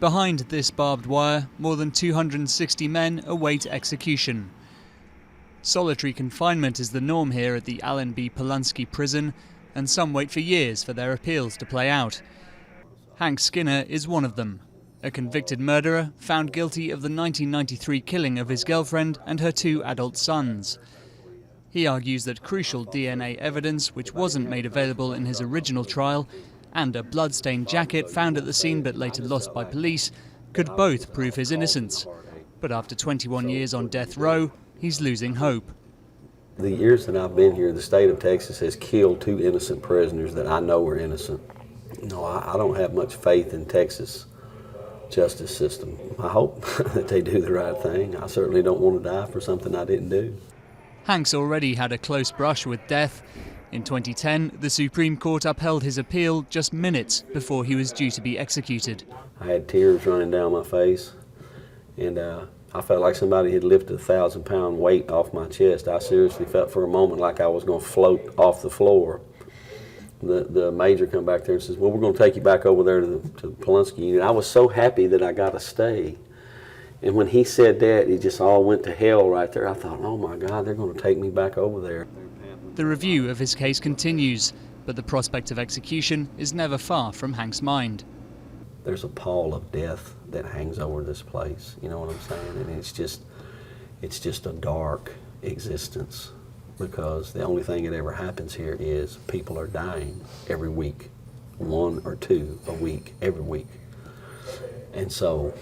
Behind this barbed wire, more than 260 men await execution. Solitary confinement is the norm here at the Alan B. Polansky prison, and some wait for years for their appeals to play out. Hank Skinner is one of them, a convicted murderer found guilty of the 1993 killing of his girlfriend and her 2 adult sons. He argues that crucial DNA evidence, which wasn't made available in his original trial, and a blood-stained jacket found at the scene but later lost by police, could both prove his innocence. But after 21 years on death row, he's losing hope. The years that I've been here, the state of Texas has killed 2 innocent prisoners that I know are innocent. No, I don't have much faith in Texas justice system. I hope that they do the right thing. I certainly don't want to die for something I didn't do. Hank's already had a close brush with death. In 2010, the Supreme Court upheld his appeal just minutes before he was due to be executed. I had tears running down my face, and I felt like somebody had lifted a 1,000-pound weight off my chest. I seriously felt for a moment like I was going to float off the floor. The major come back there and says, well, we're going to take you back over there to the Polansky unit. I was so happy that I got to stay. And when he said that, it just all went to hell right there. I thought, oh my God, they're going to take me back over there. The review of his case continues, but the prospect of execution is never far from Hank's mind. There's a pall of death that hangs over this place, you know what I'm saying? And it's just a dark existence, because the only thing that ever happens here is people are dying every week, 1 or 2 a week, every week. And so,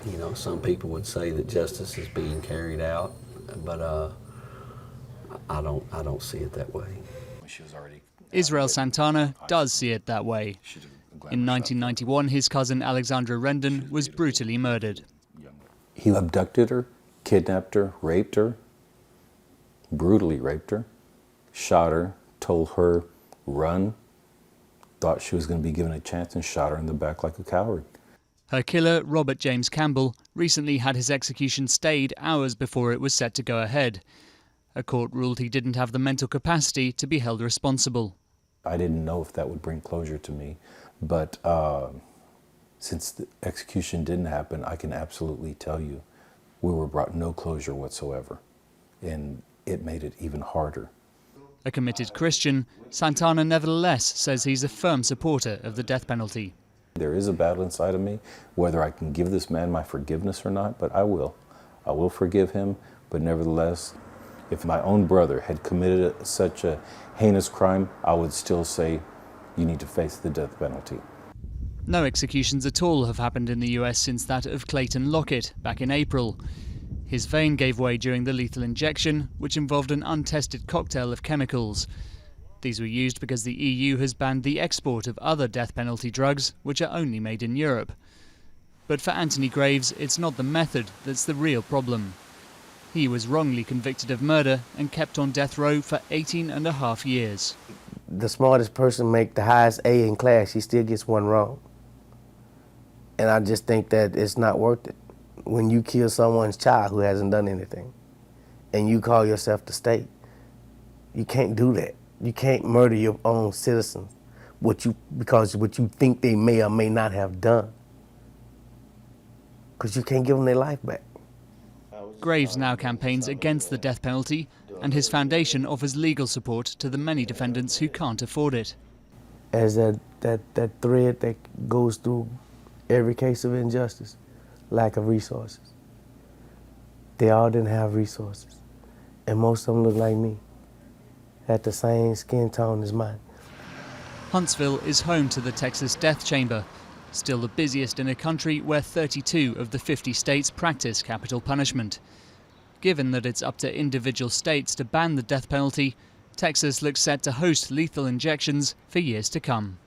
you know, some people would say that justice is being carried out, but I don't see it that way. Israel Santana does see it that way. In 1991, his cousin Alexandra Rendon was brutally murdered. He abducted her, kidnapped her, raped her, brutally raped her, shot her, told her run, thought she was going to be given a chance, and shot her in the back like a coward. Her killer, Robert James Campbell, recently had his execution stayed hours before it was set to go ahead. A court ruled he didn't have the mental capacity to be held responsible. I didn't know if that would bring closure to me, but since the execution didn't happen, I can absolutely tell you we were brought no closure whatsoever, and it made it even harder. A committed Christian, Santana nevertheless says he's a firm supporter of the death penalty. There is a battle inside of me, whether I can give this man my forgiveness or not, but I will. I will forgive him, but nevertheless, if my own brother had committed such a heinous crime, I would still say, you need to face the death penalty. No executions at all have happened in the US since that of Clayton Lockett back in April. His vein gave way during the lethal injection, which involved an untested cocktail of chemicals. These were used because the EU has banned the export of other death penalty drugs, which are only made in Europe. But for Anthony Graves, it's not the method that's the real problem. He was wrongly convicted of murder and kept on death row for 18.5 years. The smartest person make the highest A in class, he still gets one wrong. And I just think that it's not worth it. When you kill someone's child who hasn't done anything, and you call yourself the state, you can't do that. You can't murder your own citizens because what you think they may or may not have done, because you can't give them their life back. Graves now campaigns against the death penalty, and his foundation offers legal support to the many defendants who can't afford it. As that thread that goes through every case of injustice, lack of resources. They all didn't have resources, and most of them look like me, had the same skin tone as mine. Huntsville is home to the Texas Death Chamber, still the busiest in a country where 32 of the 50 states practice capital punishment. Given that it's up to individual states to ban the death penalty, Texas looks set to host lethal injections for years to come.